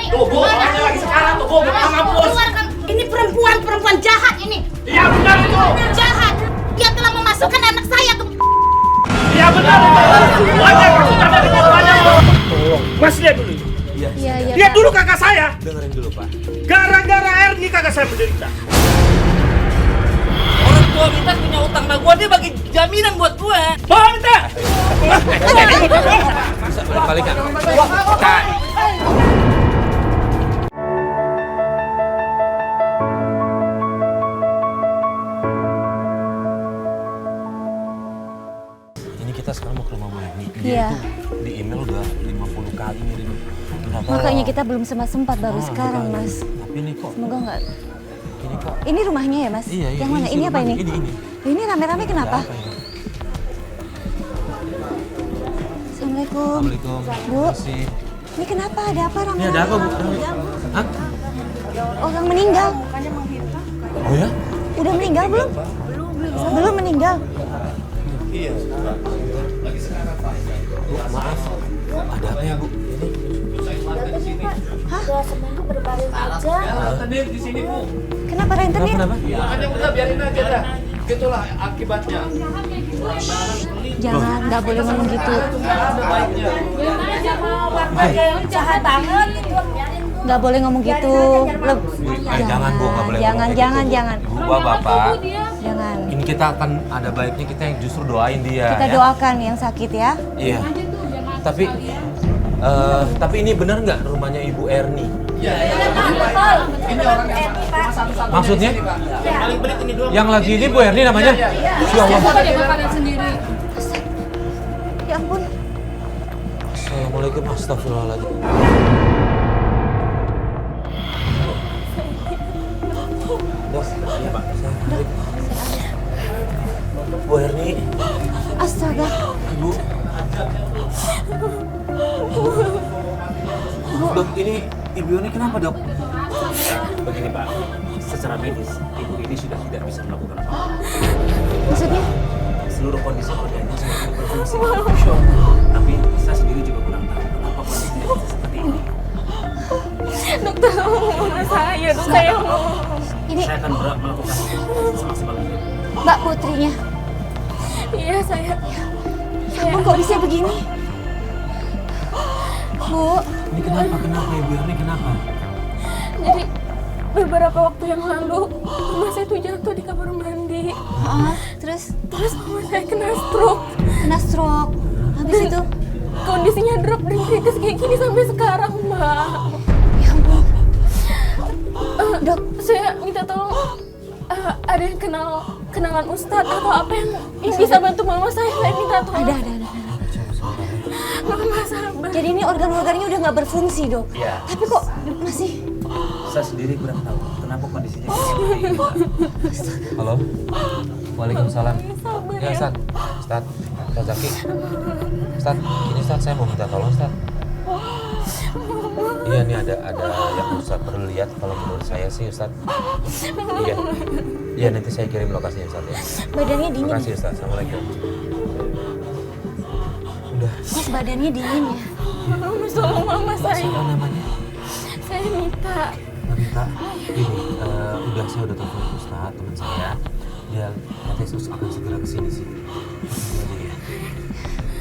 Tuh, Bu, orangnya lagi sekarang tuh, Bu, mampus. Keluarkan. Ini perempuan jahat ini. Iya, benar itu. Jahat. Dia telah memasukkan anak saya ke... Iya, benar itu. Wajah sudah dari korbannya. Tolong, Mas lihat dulu. Iya, Lihat dulu kakak saya. Dengerin dulu, Pak. Gara-gara Erni kakak saya menderita. Orang tua Mita punya utang sama gua, dia bagi jaminan buat gue. Bawa Mita. Balikan. Ini kita sekarang mau ke rumah Bu Erni. Iya. Dia itu di email udah 50 kali ngirim. Makanya kita belum sempat baru sekarang, Mas. Tapi ini kok, Semoga nggak. ini kok. Ini rumahnya ya, Mas? Iya, Yang mana? Ini apa ini? Ini. Ini rame-rame kenapa? Ada apa ini? Assalamualaikum. Assalamualaikum. Bu. Masih. Ini kenapa? Ada apa rame? Ini ada apa, Bu? Hah? Orang meninggal. Oh ya? Udah meninggal belum? Belum meninggal. Bu, maaf. Ada apa ya, Bu? Ini. Hah? Udah seminggu berbaring aja. Rentenir di sini, Bu. Kenapa rentenir? Kenapa? Makanya udah biarin aja dah. Itulah akibatnya. Jangan, nggak boleh ngomong gitu. Ada baiknya. Warga yang jahat banget itu. Nggak boleh ngomong gitu. Jangan, Bu, nggak boleh ngomong kayak Jangan. gitu. Bu, Bapak. Jangan. Ini kita akan ada baiknya kita yang justru doain dia. Kita ya? doakan yang sakit ya. Iya. Tapi ini benar nggak rumahnya Ibu Erni? Iya. Ini orang yang cuma satu-satunya. Maksudnya? Di sini, Pak. Yang paling berit ini doang. Yang lagi ini Bu Erni namanya? Iya. Ya Allah. Ya ampun. Assalamualaikum, astagfirullahaladzim. Dok, iya Pak. Assalamualaikum. Bu Erni, Astaga. Ibu. Dok, ini Ibu Erni kenapa, Dok? Begini Pak, secara medis ibu ini sudah tidak bisa melakukan apa-apa. Maksudnya? Seluruh kondisi organnya sudah berfungsi. Tapi saya sendiri juga kurang tahu kenapa kondisinya bisa seperti ini. Dokter ngomong saya, saya Ini Saya akan melakukan semaksimal mungkin. Mbak putrinya. Iya saya. Ya ampun, kok bisa begini? Bu, Ini kenapa Ibu Erni kenapa? Jadi beberapa waktu yang lalu mama saya tuh jatuh di kamar mandi. terus Terus mama saya kena stroke. kena stroke. Habis itu, Kondisinya drop dan kritis kayak gini sampai sekarang, Mbak. ya ampun. Dok, Saya minta tolong ada yang kenalan Ustadz atau apa yang bisa bantu mama saya minta tolong. ada. Mama sabar. Jadi ini organ-organnya udah nggak berfungsi, Dok. Iya. Tapi kok masih... Saya sendiri kurang tahu kenapa kondisinya bisa seperti ini. Pak. Halo? Waalaikumsalam. Sabar Ya, ya. Ustaz. Ustaz Zaki. Ustaz, ini Ustaz saya mau minta tolong, Ustaz. Iya, nih ada yang Ustaz perlu lihat kalau menurut saya sih, Ustaz. Iya. Iya, nanti saya kirim lokasinya, Ustaz ya. Badannya dingin. Terima kasih, Ustaz. Assalamualaikum. Udah. Mas, badannya dingin ya. Tolong tolong mama saya. Siapa namanya? Saya minta. Minta. Gini, saya udah telepon Ustaz, teman saya. Dia katanya akan segera kesini sih.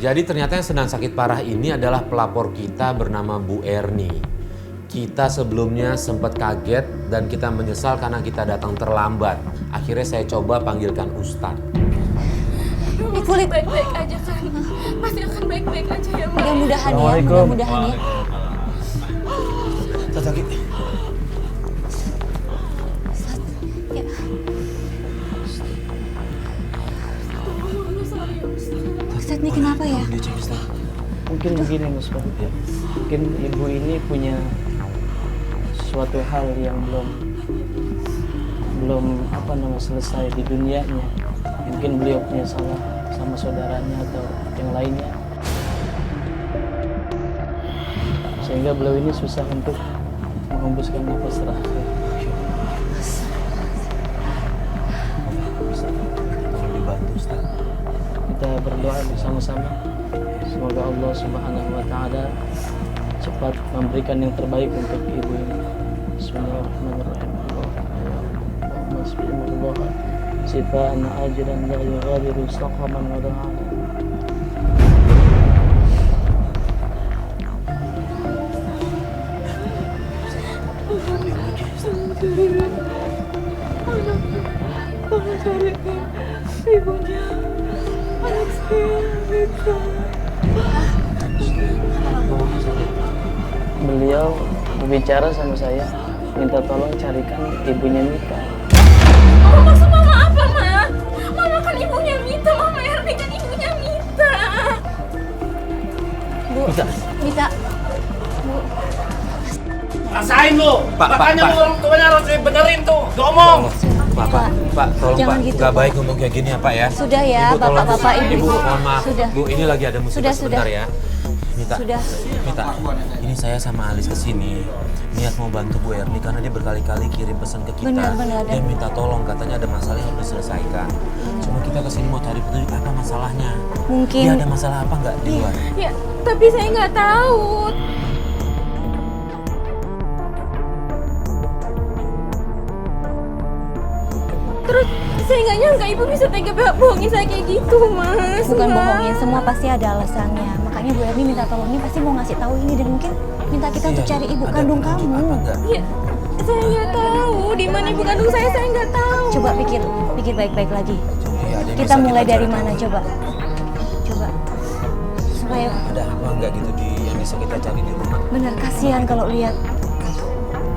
Jadi ternyata yang sedang sakit parah ini adalah pelapor kita bernama Bu Erni. Kita sebelumnya sempat kaget dan kita menyesal karena kita datang terlambat. Akhirnya saya coba panggilkan Ustadz. Ini kulit. Baik-baik aja kan. Pasti akan baik-baik aja ya, Mbak. Mudah-mudahan ya, mudah-mudahan ya. Ustadz sakit. Ya. Ustadz, ini kenapa ya? Dicek Ustadz. Mungkin begini Mas Pak. Ya. Mungkin ibu ini punya suatu hal yang belum selesai di dunianya. Mungkin beliau punya salah sama saudaranya atau yang lainnya. Sehingga beliau ini susah untuk menghembuskan nafas terakhir. Tolong dibantu Ustadz. Kita berdoa bersama-sama. Semoga Allah Subhanahu wa taala cepat memberikan yang terbaik untuk ibu ini. Bismillahirrahmanirrahim. Allahumma bismillah sifaan ajiran la yughadiru saqaman wa da'an. Ibunya anak saya Mita. Beliau berbicara sama saya, minta tolong carikan ibunya Mita. Oh, maksud mama apa, Ma? Mama kan ibunya Mita, Mama Erni kan ibunya Mita. Bu, Mita. Bu. Rasain lu. Pak, Makanya Pak. lu orang tuanya harus dibenerin tuh. Ngomong. Pak, tolong Jangan Pak, gitu, nggak Pak. baik ngomong kayak gini ya Pak ya. Sudah ya, Ibu, tolong. Bapak-bapak, Ibu. Ibu, mohon maaf. Sudah. Bu, ini lagi ada musibah Sudah, sebentar sudah. ya. Mita, Sudah. Mita, ini saya sama Alis kesini niat mau bantu Bu Erni karena dia berkali-kali kirim pesan ke kita. Benar. Dia minta tolong, katanya ada masalah yang harus diselesaikan. Cuma kita kesini mau cari petunjuk apa masalahnya. Mungkin. Dia ada masalah apa nggak di luar? Ya, tapi saya nggak tahu. Terus saya nggak nyangka ibu bisa tega bohongin saya kayak gitu, Mas. Bukan Ma. bohongin, semua pasti ada alasannya. Makanya Bu Erni minta tolong ini pasti mau ngasih tahu ini dan mungkin minta kita untuk cari ibu Ada kandung petunjuk kamu. apa nggak? Ya, saya nggak tahu di mana ibu kandung saya nggak tahu. Coba pikir baik-baik lagi. Iya, ada yang Kita bisa mulai dari cari. mana coba? Coba. Supaya Ada apa nggak gitu di yang bisa kita cari di rumah? benar kasihan kalau lihat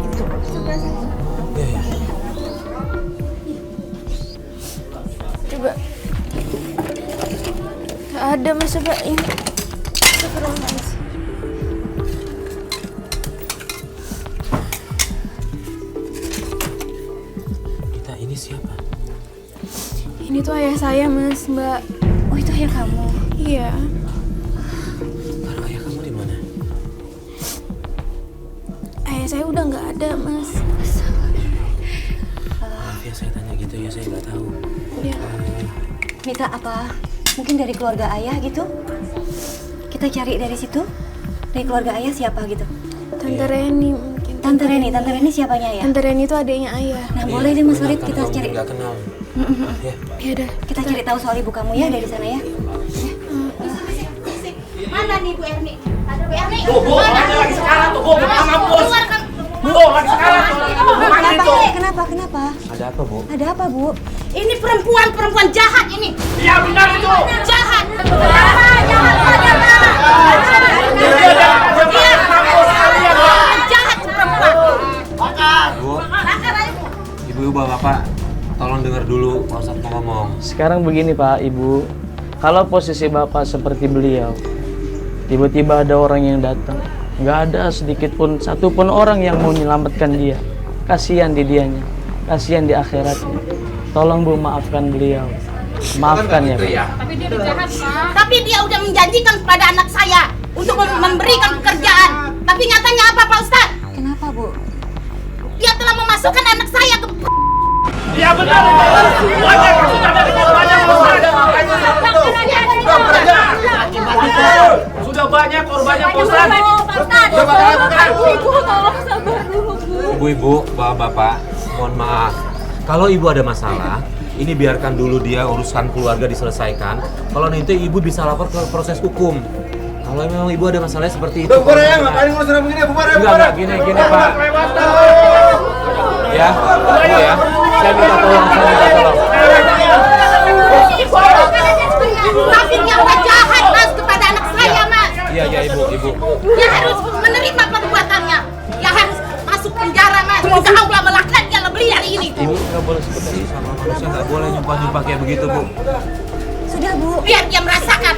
itu. Iya, iya. Coba. Gak ada, Mas. Coba ini. Astagfirullahaladzim. Kita ini siapa? Ini tuh ayah saya, Mas, Mbak. Oh, itu ayah kamu. Iya. Lalu ayah kamu di mana? Ayah saya udah nggak ada, Mas. Maaf ya saya tanya gitu ya, saya nggak tahu. Ya. Mita apa? Mungkin dari keluarga ayah gitu? Kita cari dari situ. Dari keluarga ayah siapa gitu? Tante Reni mungkin. Tante Reni siapanya ya? Tante Reni itu adiknya ayah. Nah, boleh deh Mas Benar, Farid karena kita kamu cari. nggak kenal. Ya. Ya udah. Kita cari tahu soal ibu kamu ya dari sana ya. Mana nih Bu Erni? Ada Bu Erni? Bu, ada lagi sekarang tuh, Bu. Mampus. Bu, lagi sekarang tuh. Mana itu? Kenapa? Ada apa Bu? Ada apa, Bu? Ini perempuan jahat ini. Iya benar itu. Jahat. Jahat perempuan. Bu, ibu bapak, tolong dengar dulu Pak Ustadz mau ngomong. Sekarang begini Pak, Ibu, kalau posisi Bapak seperti beliau, tiba-tiba ada orang yang datang, nggak ada sedikit pun, satu pun orang yang mau menyelamatkan dia. Kasihan di dianya, kasihan di akhiratnya. Tolong Bu, maafkan beliau. Maafkan ya Bu. Tapi dia udah menjanjikan kepada anak saya untuk memberikan pekerjaan. Tapi nyatanya apa Pak Ustadz? Kenapa, Bu? Dia telah memasukkan anak saya ke Iya benar itu. Banyak sudah dari korbannya sudah banyak korbannya Pak Ustadz. Ibu tolong sabar dulu, Bu. Ibu, bapak, mohon maaf. Kalau ibu ada masalah, ini biarkan dulu dia urusan keluarga diselesaikan. Kalau nanti ibu bisa lapor ke proses hukum. Kalau memang ibu ada masalah seperti itu. Bubar ya, ngapain ngurusin begini? Bubar ya, Enggak, gini Pak. Ya, Bu ya. Saya minta tolong. Tapi dia udah jahat Mas kepada anak saya Mas. Iya, Ibu. Dia harus menerima perbuatannya. Dia harus masuk penjara Mas. Semoga Allah melaknat dia lebih dari ini. Ibu nggak boleh seperti itu. Sama manusia nggak boleh nyumpah kayak begitu, Bu. Sudah, Bu. Biar dia merasakan.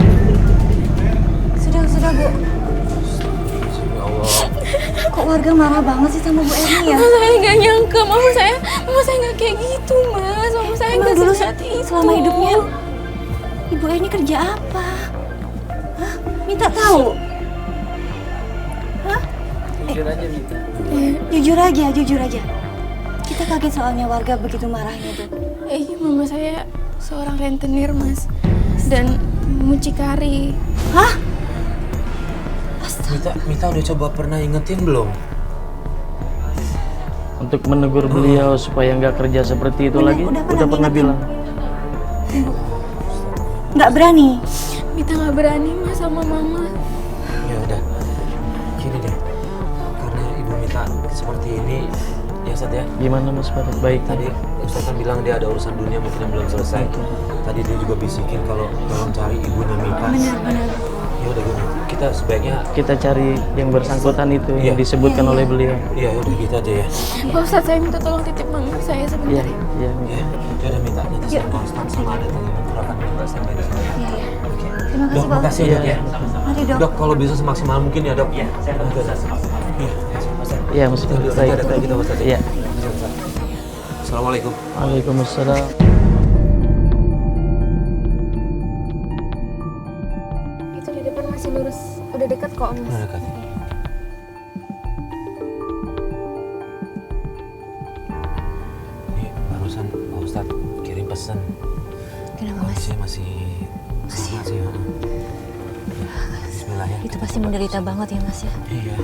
Sudah, Bu. Ya Allah. Kok warga marah banget sih sama Bu Erni ya? Mama saya nggak nyangka, mama saya nggak kayak gitu, Mas. Mama saya Emang nggak dulu sejahat itu. selama hidupnya Ibu Erni kerja apa? Hah? Minta tahu? Hah? Jujur aja Mita. Jujur aja. Kita kaget soalnya warga begitu marahnya tuh. Mama saya seorang rentenir, Mas. Dan mucikari. Hah? Mita udah coba pernah ingetin belum? Untuk menegur beliau supaya nggak kerja seperti itu lagi. Udah pernah bilang. Nggak berani. Mita nggak berani mas sama mama. Ya udah, gini deh, karena ibu Mita seperti ini, ya Sat ya. Gimana Mas Farid? Baik Tadi Ustaz kan bilang dia ada urusan dunia mungkin yang belum selesai. Tadi dia juga bisikin kalau tolong cari ibunya Mita. Benar. Ya udah gini, kita sebaiknya kita cari yang bersangkutan itu Iya. yang disebutkan oleh beliau. ya udah gitu aja ya. Pak Ustadz, saya minta tolong titip mama saya Iya, sebentar. iya. Ya udah Mita, nanti saya konstan sama ada teman kurangkan juga sampai di sini. Oke. Terima kasih Dok, Pak. makasih ya Dok ya. Mari dok. Dok, kalau bisa semaksimal mungkin ya Dok. Iya, saya Oke, bisa Ustaz. Iya, Ustaz. Iya, Mas Farid. Nanti Baik. ada kayak gitu Ustaz. Iya. Assalamualaikum. Waalaikumsalam. Itu di depan masih lurus, udah dekat kok mas. Udah dekat. Ini barusan Pak Ustadz kirim pesan. Kenapa mas? Kondisinya masih sama sih. Ya. Bismillah ya. Itu pasti menderita banget ya mas ya. Iya.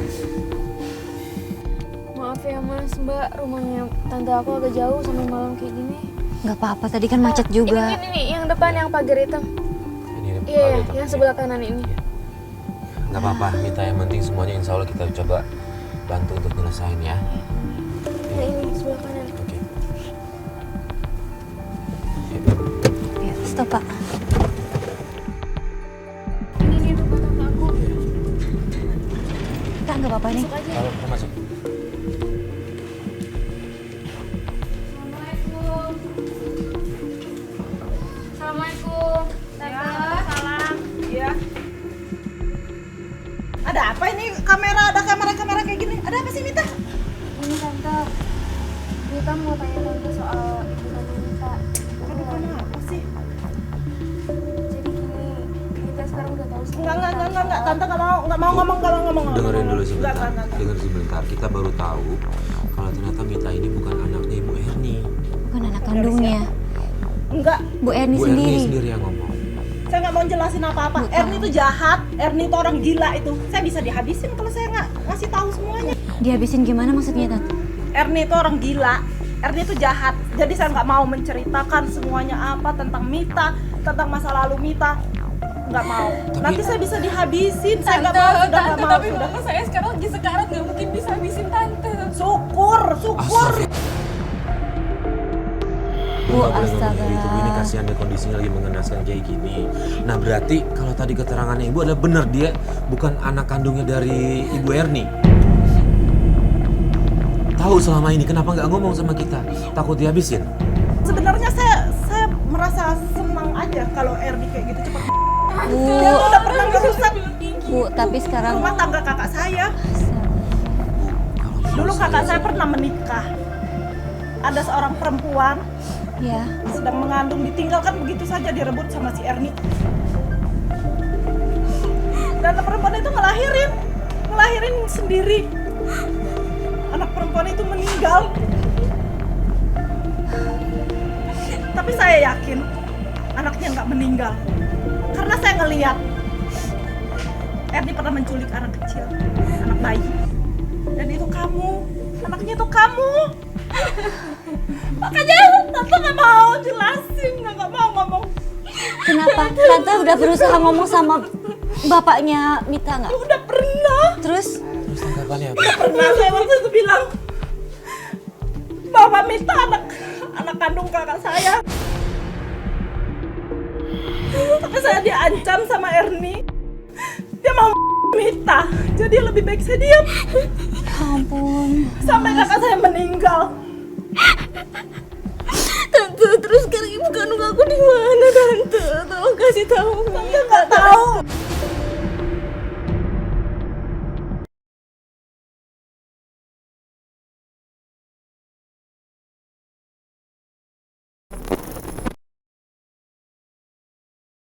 Maaf ya mas, mbak, rumahnya tante aku agak jauh sampai malam kayak gini. Nggak apa-apa, tadi kan macet juga. Ini yang depan yang pagar hitam. Ini Iya, yang sebelah kanan ini. Nggak apa-apa, Mita, yang penting semuanya insya Allah kita coba bantu untuk nyelesain ya. Ya ini sebelah kanan. Oke. Ya, stop pak. Ini rumah tante aku. Kak nggak apa-apa nih. Masuk aja. Kalau kita masuk. Assalamualaikum. Salam. Iya. Ada apa ini ada kamera kayak gini? Ada apa sih Mita? Ini tante. Mita mau tanya tante soal ibu tante Mita. Aduh, apa sih? Jadi gini, Mita sekarang udah tahu sih. Enggak. Tante nggak mau ngomong. Dengerin dulu sebentar. Enggak. Dengerin sebentar. Kita baru tahu kalau ternyata Mita ini bukan anaknya Ibu Erni. Bukan anak kandungnya. Enggak. Bu Erni Bu sendiri. Erni sendiri yang ngomong. Saya nggak mau jelasin apa-apa. Erni itu jahat. Erni itu orang gila itu. Saya bisa dihabisin kalau saya nggak ngasih tahu semuanya. Dihabisin gimana maksudnya tante? Erni itu orang gila. Erni itu jahat. Jadi saya nggak mau menceritakan semuanya apa tentang Mita, tentang masa lalu Mita. Nggak mau. Nanti saya bisa dihabisin. Saya nggak mau. Sudah nggak mau. Tapi Sudah. mama saya sekarang lagi sekarat, nggak mungkin bisa habisin tante. Syukur. Bu, Nggak boleh ngomong astaga. kayak gitu. Ini kasihan dia kondisinya lagi mengenaskan kayak gini. Nah berarti kalau tadi keterangannya Ibu adalah benar dia bukan anak kandungnya dari Ibu Erni. Tahu selama ini kenapa nggak ngomong sama kita? Takut dihabisin? Sebenarnya saya merasa senang aja kalau Erni kayak gitu cepat. Bu, Dia tuh udah pernah ngerusak Bu, tapi sekarang rumah tangga kakak saya. Dulu kakak saya pernah menikah. Ada seorang perempuan ya. sedang mengandung, ditinggalkan begitu saja, direbut sama si Erni. Dan perempuan itu ngelahirin sendiri. Anak perempuan itu meninggal. Tapi saya yakin anaknya nggak meninggal, karena saya ngeliat Erni pernah menculik anak kecil, anak bayi. Dan itu kamu, anaknya itu kamu. Makanya tante nggak mau jelasin, nggak mau ngomong. Kenapa? Tante udah berusaha ngomong sama bapaknya Mita nggak? Udah pernah. Terus? Terus tanggapannya apa? Pernah saya waktu itu bilang bahwa Mita anak kandung kakak saya. Tapi saya diancam sama Erni. Dia mau Mita, jadi lebih baik saya diam. Ampun. Sampai kakak saya meninggal. Tante, terus sekarang ibu kandung aku di mana tante? Tolong kasih tahu. Tante nggak tahu.